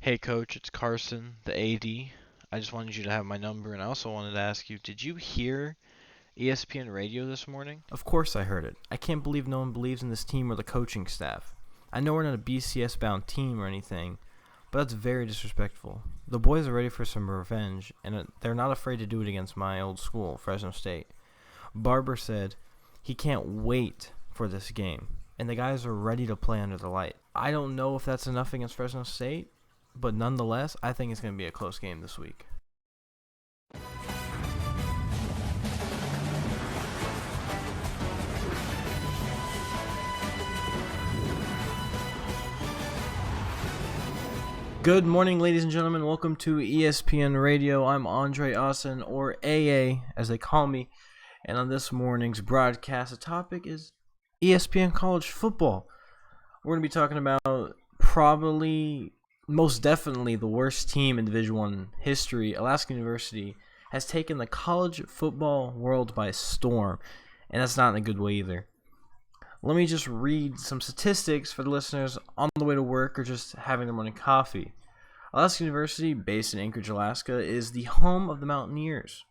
Hey coach, it's Carson, the AD. I just wanted you to have my number and I also wanted to ask you, did you hear ESPN Radio this morning? Of course I heard it. I can't believe no one believes in this team or the coaching staff. I know we're not a BCS-bound team or anything, but that's very disrespectful. The boys are ready for some revenge, and they're not afraid to do it against my old school, Fresno State. Barber said he can't wait for this game, and the guys are ready to play under the light. I don't know if that's enough against Fresno State, but nonetheless, I think it's going to be a close game this week. Good morning, ladies and gentlemen. Welcome to ESPN Radio. I'm Andre Austin, or AA, as they call me. And on this morning's broadcast, the topic is ESPN College Football. We're going to be talking about probably, most definitely, the worst team in Division I history. Alaska University has taken the college football world by storm, and that's not in a good way either. Let me just read some statistics for the listeners on the way to work or just having their morning coffee. Alaska University, based in Anchorage, Alaska, is the home of the Mountaineers.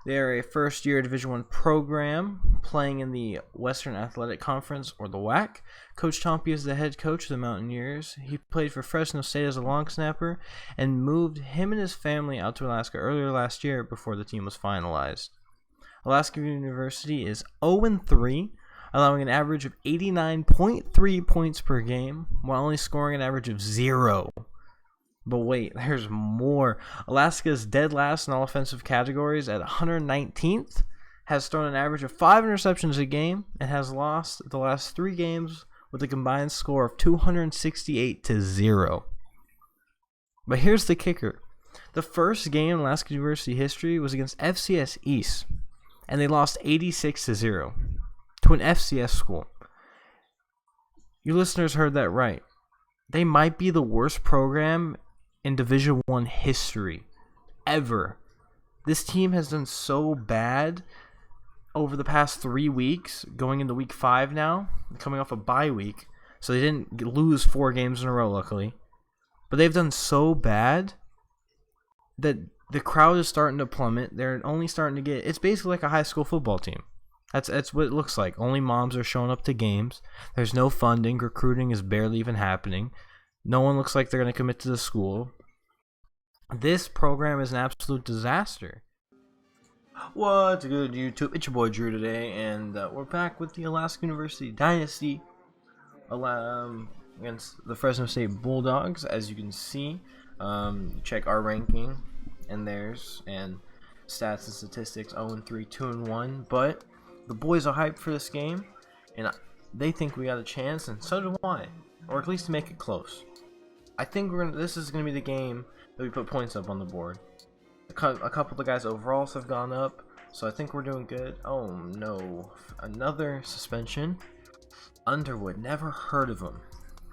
They are a first-year Division I program playing in the Western Athletic Conference, or the WAC. Coach Thompy is the head coach of the Mountaineers. He played for Fresno State as a long snapper and moved him and his family out to Alaska earlier last year before the team was finalized. Alaska University is 0-3, allowing an average of 89.3 points per game, while only scoring an average of 0. But wait, there's more. Alaska is dead last in all offensive categories at 119th, has thrown an average of 5 interceptions a game, and has lost the last 3 games with a combined score of 268-0. But here's the kicker. The first game in Alaska University history was against FCS East, and they lost 86-0 to an FCS school. You listeners heard that right. They might be the worst program in Division I history ever. This team has done so bad over the past 3 weeks, going into week 5 now, coming off a bye week, so they didn't lose 4 games in a row, luckily. But they've done so bad that the crowd is starting to plummet. They're only starting to get, it's basically like a high school football team. That's what it looks like. Only moms are showing up to games. There's no funding. Recruiting is barely even happening. No one looks like they're going to commit to the school. This program is an absolute disaster. What's good, YouTube? It's your boy Drew today, and we're back with the Alaska University Dynasty against the Fresno State Bulldogs. As you can see, check our ranking and theirs, and stats and statistics: 0-3, 2-1. But the boys are hyped for this game, and they think we got a chance, and so do I, or at least to make it close. I think this is gonna be the game that we put points up on the board. A couple of the guys' overalls have gone up, so I think we're doing good. Oh no, another suspension. Underwood, never heard of him.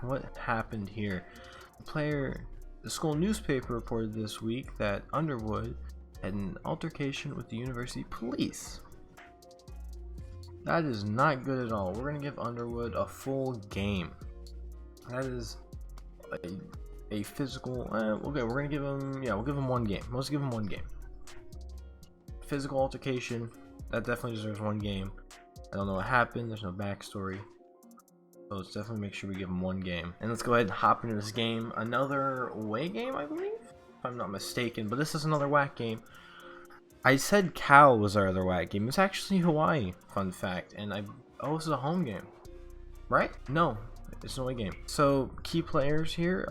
What happened here? The school newspaper reported this week that Underwood had an altercation with the university police. That is not good at all. We're gonna give Underwood a full game. That is a physical. Okay, we're gonna give him. Yeah, we'll give him 1 game. Let's give him 1 game. Physical altercation. That definitely deserves 1 game. I don't know what happened. There's no backstory. So let's definitely make sure we give him 1 game. And let's go ahead and hop into this game. Another away game, I believe, if I'm not mistaken. But this is another WAC game. I said Cal was our other WAC game. It's actually Hawaii. Fun fact. And this is a home game, right? No. It's an away game. So key players here: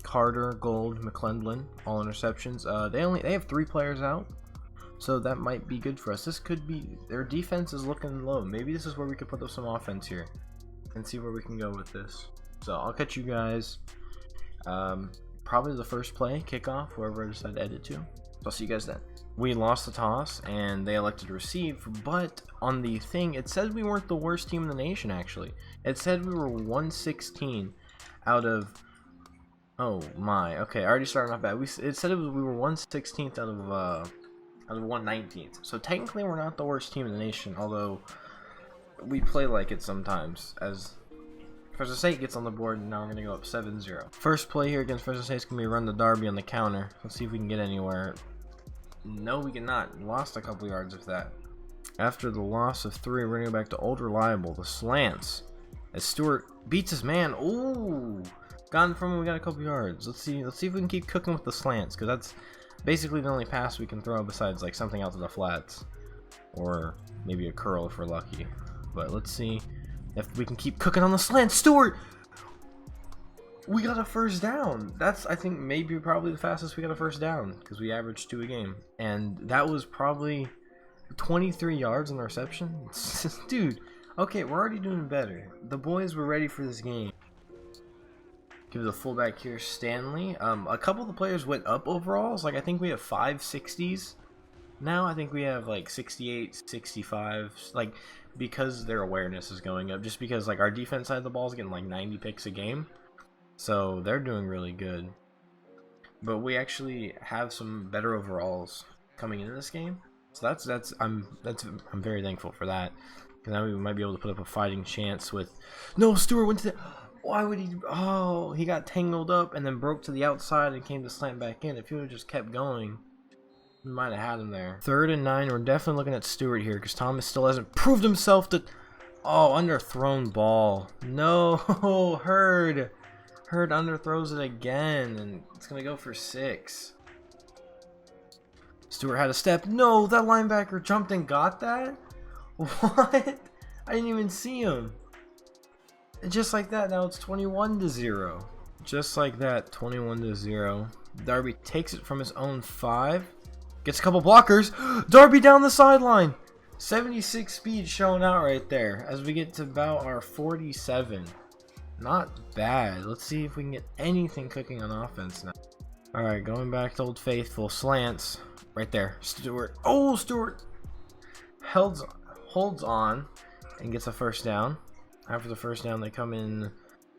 Carter, Gold, McClendon, all interceptions. They have 3 players out, so that might be good for us. This could be, their defense is looking low. Maybe this is where we could put up some offense here and see where we can go with this. So I'll catch you guys probably the first play, kickoff, wherever I decide to edit to. So I'll see you guys then. We lost the toss, and they elected to receive, but on the thing, it said we weren't the worst team in the nation, actually. It said we were 116 out of... Oh, my. Okay, I already started off bad. It said we were 116th out of 119th. So technically, we're not the worst team in the nation, although we play like it sometimes, as Fresno State gets on the board, and now we're going to go up 7-0. First play here against Fresno State is going to be run to Darby on the counter. Let's see if we can get anywhere. No, we cannot. Lost a couple yards of that. After the loss of 3, we're going to go back to Old Reliable, the slants. As Stewart beats his man. Ooh! Gotten from him, we got a couple yards. Let's see if we can keep cooking with the slants, because that's basically the only pass we can throw besides like something out to the flats. Or maybe a curl if we're lucky. But let's see if we can keep cooking on the slant. Stewart! We got a first down. That's, I think, probably the fastest we got a first down, because we averaged 2 a game. And that was probably 23 yards in the reception. Dude, okay, we're already doing better. The boys were ready for this game. Give the fullback here, Stanley. A couple of the players went up overalls. Like, I think we have 5 60s. Now I think we have like 68, 65. Like, because their awareness is going up. Just because like our defense side of the ball is getting like 90 picks a game. So they're doing really good. But we actually have some better overalls coming into this game. So I'm very thankful for that. Because now we might be able to put up a fighting chance with... No, Stewart went to the... Why would he... Oh, he got tangled up and then broke to the outside and came to slant back in. If he would have just kept going, we might have had him there. 3rd and 9. We're definitely looking at Stewart here because Thomas still hasn't proved himself to... Oh, underthrown ball. No, Hurd. Hurd underthrows it again, and it's going to go for 6. Stewart had a step. No, that linebacker jumped and got that? What? I didn't even see him. And just like that, now it's 21-0. Just like that, 21-0. Darby takes it from his own 5. Gets a couple blockers. Darby down the sideline. 76 speed showing out right there as we get to about our 47. Not bad. Let's see if we can get anything cooking on offense now. Alright, going back to Old Faithful. Slants. Right there. Stewart. Oh, Stewart holds on and gets a first down. After the first down, they come in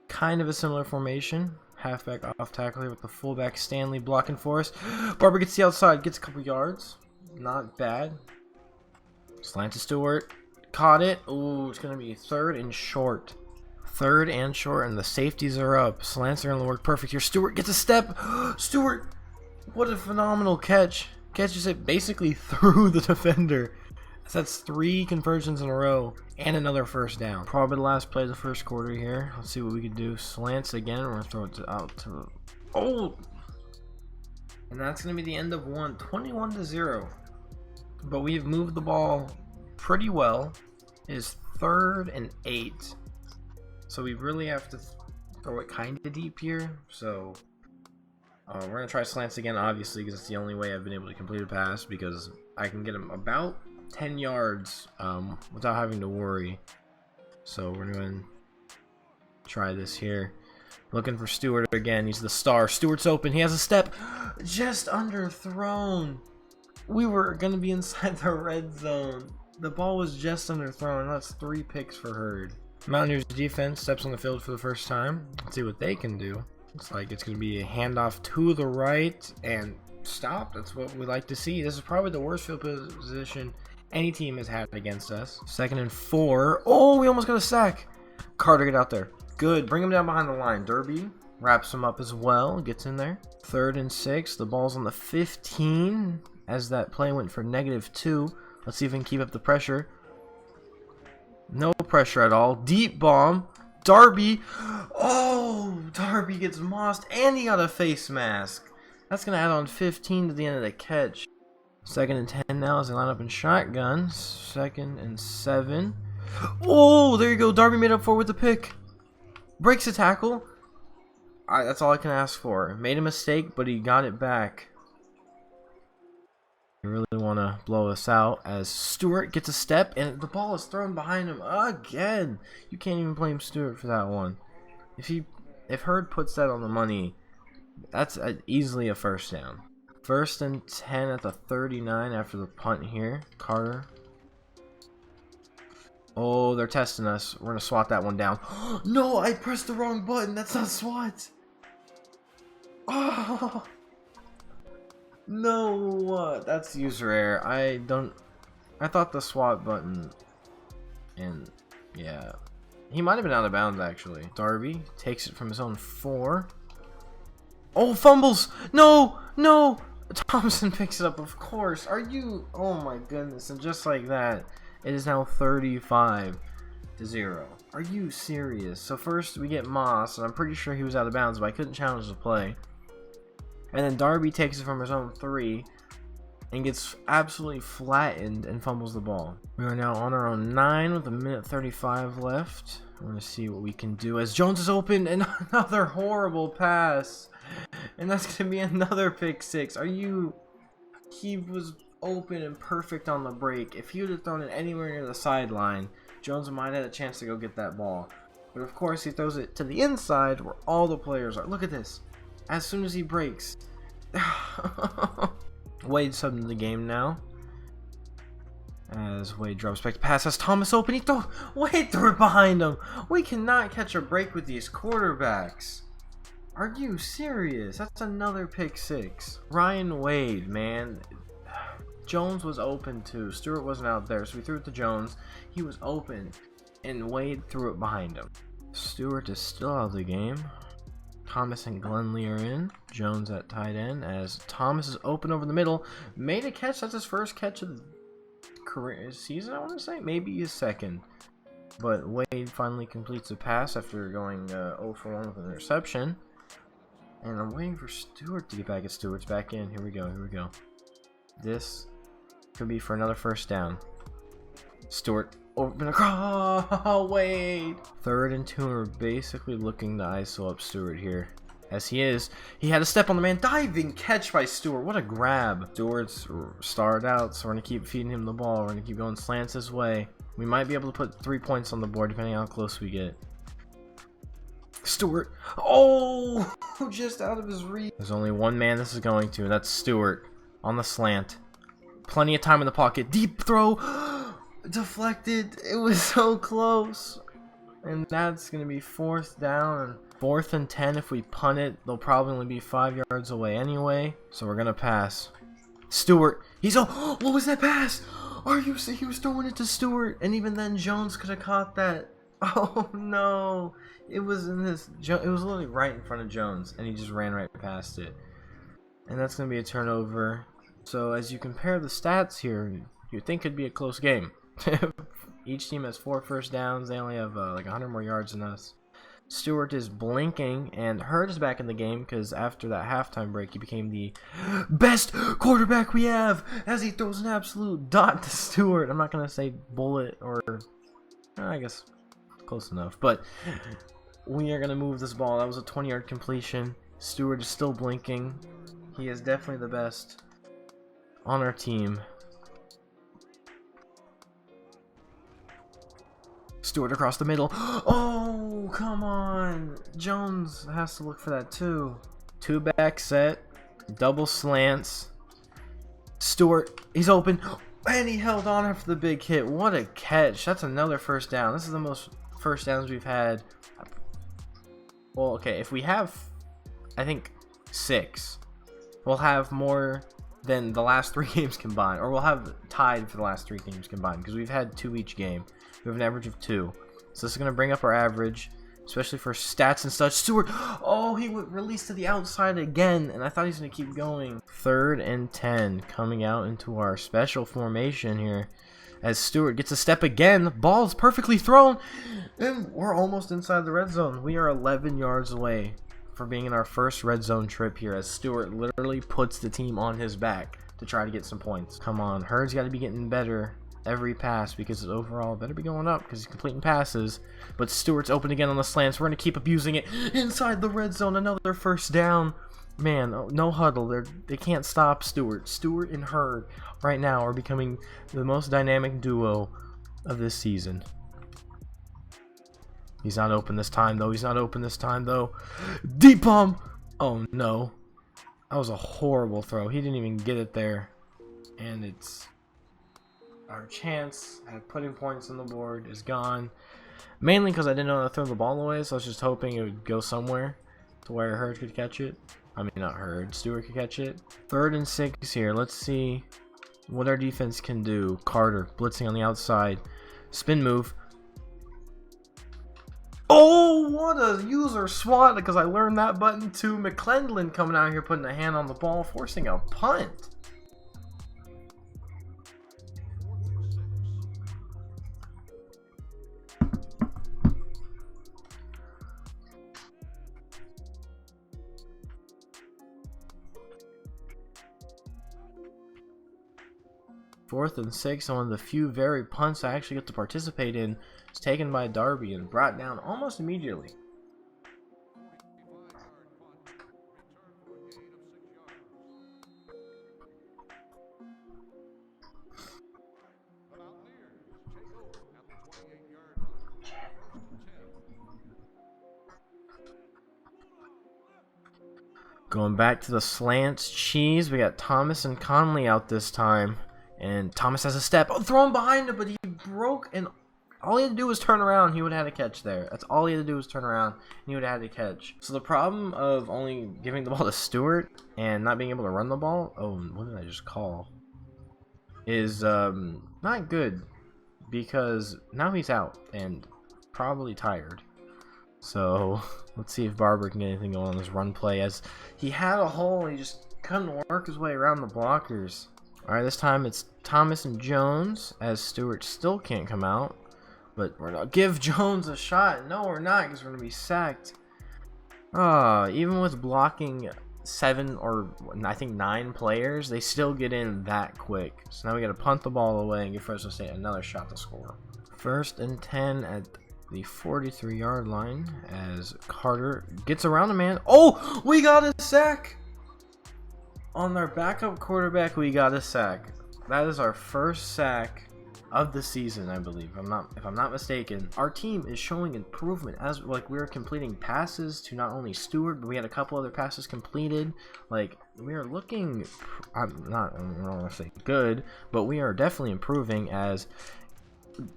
kind of a similar formation. Halfback off tackle here with the fullback Stanley blocking for us. Barber gets the outside. Gets a couple yards. Not bad. Slant to Stewart. Caught it. Ooh, it's going to be 3rd and short. 3rd and short, and the safeties are up. Slants are going to work perfect here. Stewart gets a step. Stewart, what a phenomenal catch. Catches it basically through the defender. That's 3 conversions in a row and another first down. Probably the last play of the first quarter here. Let's see what we can do. Slants again. We're going to throw it out to the... Oh! And that's going to be the end of 1. 21-0. But we've moved the ball pretty well. It is 3rd and 8. So we really have to throw it kind of deep here. So we're going to try slants again, obviously, because it's the only way I've been able to complete a pass, because I can get him about 10 yards without having to worry. So we're going to try this here. Looking for Stewart again. He's the star. Stewart's open. He has a step. Just underthrown. We were going to be inside the red zone. The ball was just underthrown. That's 3 picks for Hurd. Mountaineers defense steps on the field for the first time. Let's see what they can do. Looks like it's going to be a handoff to the right and stop. That's what we like to see. This is probably the worst field position any team has had against us. 2nd and 4. Oh, we almost got a sack. Carter, get out there. Good. Bring him down behind the line. Derby wraps him up as well. Gets in there. 3rd and 6. The ball's on the 15 as that play went for -2. Let's see if we can keep up the pressure. No pressure at all. Deep bomb. Darby. Oh, Darby gets mossed and he got a face mask. That's going to add on 15 to the end of the catch. 2nd and 10 now as they line up in shotgun. 2nd and 7. Oh, there you go. Darby made up for it with the pick. Breaks a tackle. That's all I can ask for. Made a mistake, but he got it back. You really want to blow us out as Stewart gets a step and the ball is thrown behind him again. You can't even blame Stewart for that one. If Hurd puts that on the money, that's easily a first down. 1st and 10 at the 39 after the punt here. Carter. Oh, they're testing us. We're going to swat that one down. No, I pressed the wrong button. That's not SWAT. Oh. No, that's user error. I thought the SWAT button, and yeah, He might have been out of bounds, actually. Darby takes it from his own 4. Oh, fumbles! No! No! Thompson picks it up, of course. Are you... Oh, my goodness. And just like that, it is now 35-0. Are you serious? So first we get Moss, and I'm pretty sure he was out of bounds, but I couldn't challenge the play. And then Darby takes it from his own 3 and gets absolutely flattened and fumbles the ball. We are now on our own 9 with 1:35 left. We're going to see what we can do as Jones is open and another horrible pass. And that's going to be another pick 6. Are you... He was open and perfect on the break. If he would have thrown it anywhere near the sideline, Jones might have had a chance to go get that ball. But of course he throws it to the inside where all the players are. Look at this. As soon as he breaks. Wade subbed into the game now. As Wade drops back to pass, has Thomas open. Wade threw it behind him. We cannot catch a break with these quarterbacks. Are you serious? That's another pick 6. Ryan Wade, man. Jones was open too. Stewart wasn't out there, so we threw it to Jones. He was open, and Wade threw it behind him. Stewart is still out of the game. Thomas and Glenlee are in. Jones at tight end as Thomas is open over the middle. Made a catch. That's his first catch of the career season, I want to say. Maybe his second. But Wade finally completes a pass after going 0 for 1 with an interception. And I'm waiting for Stewart to get back. At Stewart's back in. Here we go. Here we go. This could be for another first down. Stewart open across. Oh, Wade. 3rd and 2. We're basically looking to ISO up Stewart here. As he is. He had a step on the man. Diving catch by Stewart. What a grab. Stewart's starred out, so we're going to keep feeding him the ball. We're going to keep going slants his way. We might be able to put 3 points on the board depending on how close we get. Stewart. Oh, just out of his reach. There's only one man this is going to, and that's Stewart on the slant. Plenty of time in the pocket. Deep throw. Deflected. It was so close. And that's going to be 4th down. 4th and 10. If we punt it, they'll probably only be 5 yards away anyway. So we're going to pass. Stewart. What was that pass? Are you serious? He was throwing it to Stewart. And even then, Jones could have caught that. Oh, no. It was literally right in front of Jones. And he just ran right past it. And that's going to be a turnover. So as you compare the stats here, you'd think it'd be a close game. Each team has 4 first downs. They only have like 100 more yards than us. Stewart is blinking, and Hurd is back in the game because after that halftime break, he became the best quarterback we have as he throws an absolute dot to Stewart. I'm not going to say bullet or, I guess, close enough. But we are going to move this ball. That was a 20-yard completion. Stewart is still blinking. He is definitely the best on our team. Stewart across the middle. Oh, come on. Jones has to look for that too. 2-back set. Double slants. Stewart, he's open. And he held on after the big hit. What a catch. That's another first down. This is the most first downs we've had. Well, okay, if we have, I think, 6, we'll have more than the last 3 games combined. Or we'll have tied for the last 3 games combined because we've had 2 each game. We have an average of 2. So this is going to bring up our average, especially for stats and such. Stewart, oh, he would release to the outside again, and I thought he was going to keep going. 3rd and 10 coming out into our special formation here. As Stewart gets a step again, the ball is perfectly thrown, and we're almost inside the red zone. We are 11 yards away from being in our first red zone trip here, as Stewart literally puts the team on his back to try to get some points. Come on, Hurd's got to be getting better every pass because his overall better be going up because he's completing passes. But Stewart's open again on the slants. We're going to keep abusing it inside the red zone. Another first down. Man, no huddle. They can't stop Stewart. Stewart and Hurd right now are becoming the most dynamic duo of this season. He's not open this time, though. Deep bomb. Oh, no. That was a horrible throw. He didn't even get it there. And it's... our chance at putting points on the board is gone. Mainly because I didn't know how to throw the ball away, so I was just hoping it would go somewhere to where Hurd could catch it. I mean, not Hurd. Stewart could catch it. 3rd and 6 here. Let's see what our defense can do. Carter blitzing on the outside. Spin move. Oh, what a user swat, because I learned that button too. McClendon coming out here putting a hand on the ball, forcing a punt. Fourth and 6, one of the few very punts I actually get to participate in, is taken by Darby and brought down almost immediately. Going back to the slants, cheese. We got Thomas and Conley out this time. And Thomas has a step. Oh, throw him behind him, but he broke. And all he had to do was turn around. He would have had a catch there. That's all he had to do was turn around. And he would have had a catch. So the problem of only giving the ball to Stewart and not being able to run the ball. Oh, what did I just call? Is not good. Because now he's out and probably tired. So let's see if Barber can get anything going on this run play, as he had a hole and he just couldn't work his way around the blockers. Alright, this time it's Thomas and Jones, as Stewart still can't come out. But we're gonna give Jones a shot. No, we're not, because we're gonna be sacked. Even with blocking 7 or I think 9 players, they still get in that quick. So now we gotta punt the ball away and give Fresno State another shot to score. 1st and 10 at the 43-yard line, as Carter gets around the man. Oh, we got a sack! On our backup quarterback, we got a sack. That is our first sack of the season, I believe. If I'm not mistaken. Our team is showing improvement, as like we're completing passes to not only Stewart, but we had a couple other passes completed. Like, we are looking, I don't want to say good, but we are definitely improving, as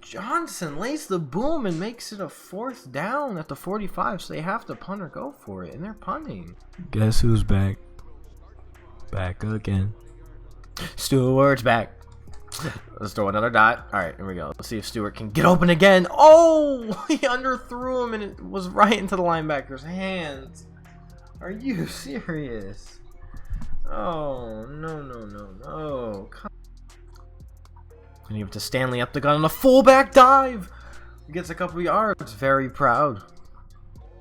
Johnson lays the boom and makes it a 4th down at the 45, so they have to punt or go for it, and they're punting. Guess who's back? Back again. Stewart's back. Let's throw another dot. Alright, here we go. Let's see if Stewart can get open again. Oh! He underthrew him and it was right into the linebacker's hands. Are you serious? Oh, no. And give it to Stanley up the gun on a fullback dive. He gets a couple yards. Very proud.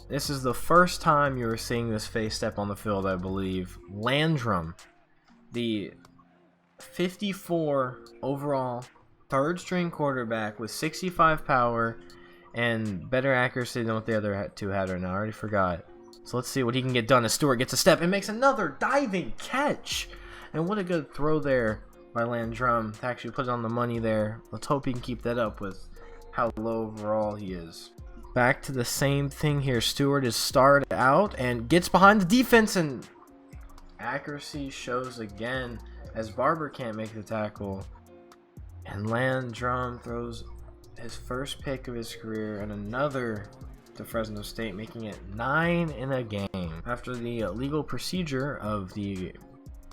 This is the first time you are seeing this face step on the field, I believe. Landrum, the 54 overall 3rd string quarterback with 65 power and better accuracy than what the other 2 had right now. I already forgot. So let's see what he can get done as Stewart gets a step and makes another diving catch. And what a good throw there by Landrum to actually put it on the money there. Let's hope he can keep that up with how low overall he is. Back to the same thing here. Stewart is starred out and gets behind the defense, and accuracy shows again as Barber can't make the tackle. And Landrum throws his first pick of his career and another to Fresno State, making it 9 in a game. After the legal procedure of the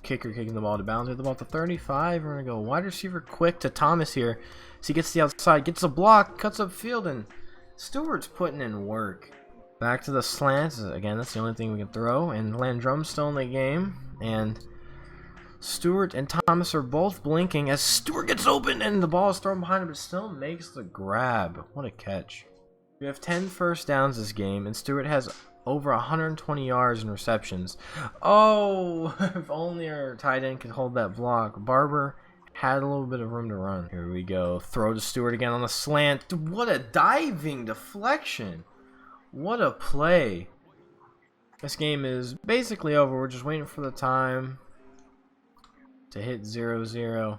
kicker kicking the ball to bounds, at the ball to 35, we're going to go wide receiver quick to Thomas here. So he gets the outside, gets a block, cuts up field, and Stewart's putting in work. Back to the slants. Again, that's the only thing we can throw. And Landrum's still in the game. And Stewart and Thomas are both blinking as Stewart gets open and the ball is thrown behind him, but still makes the grab. What a catch. We have 10 first downs this game, and Stewart has over 120 yards and receptions. Oh, if only our tight end could hold that block. Barber had a little bit of room to run. Here we go. Throw to Stewart again on the slant. What a diving deflection. What a play. This game is basically over. We're just waiting for the time to hit 0-0.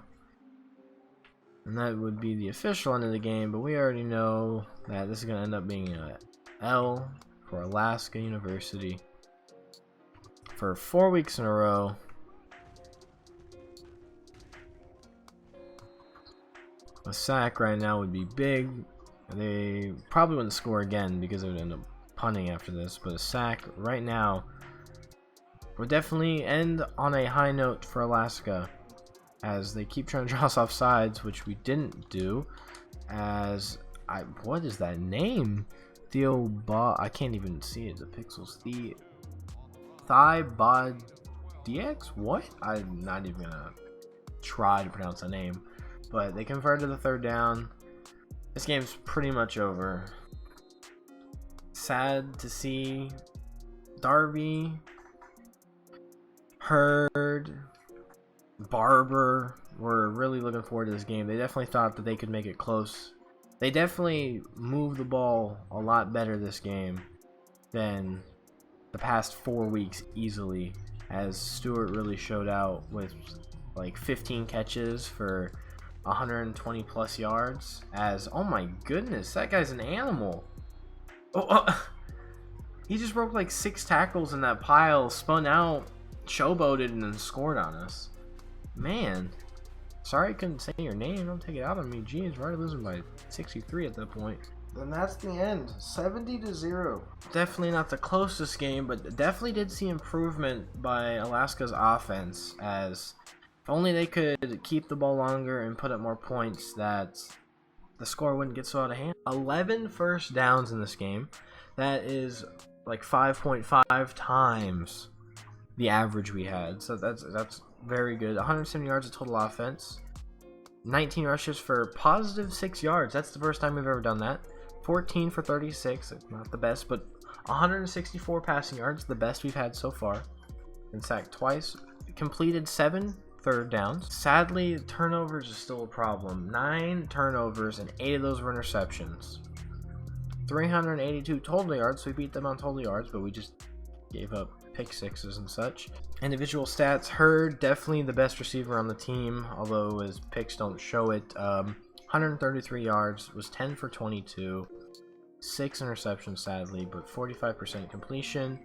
And that would be the official end of the game. But we already know that this is going to end up being an L for Alaska University for 4 weeks in a row. A sack right now would be big. They probably wouldn't score again because they would end up punting after this. But a sack right now would definitely end on a high note for Alaska, as they keep trying to draw us off sides, which we didn't do. What is that name? I can't even see it, the pixels. The Thibaud DX? What? I'm not even gonna try to pronounce the name. But they converted the third down. This game's pretty much over. Sad to see Darby, Hurd, Barber were really looking forward to this game. They definitely thought that they could make it close. They definitely moved the ball a lot better this game than the past 4 weeks easily, as Stewart really showed out with like 15 catches for 120 plus yards. As, oh my goodness, that guy's an animal. He just broke like 6 tackles in that pile, spun out, showboated, and then scored on us. Man, sorry I couldn't say your name. Don't take it out on me. Jeez, we're already losing by 63 at that point. And that's the end. 70-0. Definitely not the closest game, but definitely did see improvement by Alaska's offense, as if only they could keep the ball longer and put up more points, that the score wouldn't get so out of hand. 11 first downs in this game. That is like 5.5 times the average we had. So that's very good. 170 yards of total offense. 19 rushes for positive 6 yards. That's the first time we've ever done that. 14 for 36. Not the best, but 164 passing yards. The best we've had so far. Been sacked twice. Completed 7 third downs. Sadly, turnovers is still a problem. 9 turnovers and 8 of those were interceptions. 382 total yards, so we beat them on total yards, but we just gave up pick sixes and such. Individual stats, Hurd, definitely the best receiver on the team, although his picks don't show it. 133 yards, was 10 for 22. 6 interceptions, sadly, but 45% completion.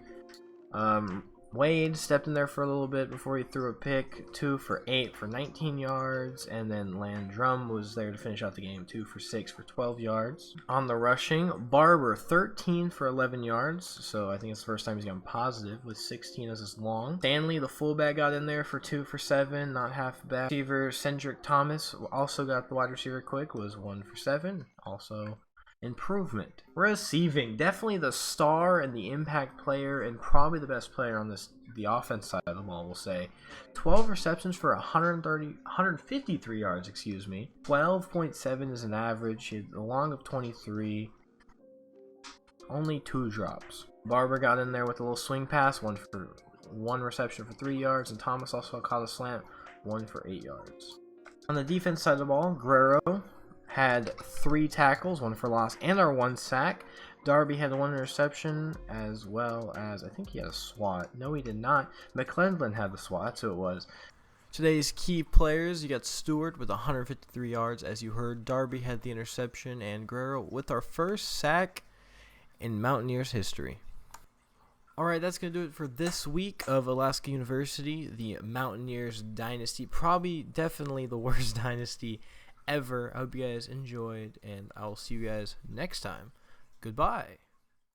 Wade stepped in there for a little bit before he threw a pick. 2 for 8 for 19 yards. And then Landrum was there to finish out the game. 2 for 6 for 12 yards. On the rushing, Barber 13 for 11 yards. So I think it's the first time he's gone positive with 16 as his long. Stanley, the fullback, got in there for 2 for 7. Not half bad. Receiver Cedric Thomas also got the wide receiver quick. Was 1 for 7. Also improvement. Receiving, definitely the star and the impact player, and probably the best player on the offense side of the ball, we'll say. 12 receptions for 153 yards, 12.7 is an average. He had a long of 23. Only 2 drops. Barber got in there with a little swing pass, 1 reception for 3 yards, and Thomas also caught a slant, 1 for 8 yards. On the defense side of the ball, Guerrero had 3 tackles, 1 for loss, and our 1 sack. Darby had 1 interception, as well as, I think he had a swat. No, he did not. McClendon had the swat. That's who it was. Today's key players, you got Stewart with 153 yards, as you heard. Darby had the interception, and Guerrero with our first sack in Mountaineers history. Alright, that's going to do it for this week of Alaska University, the Mountaineers Dynasty. Probably, definitely the worst dynasty ever. I hope you guys enjoyed, and I'll see you guys next time. Goodbye.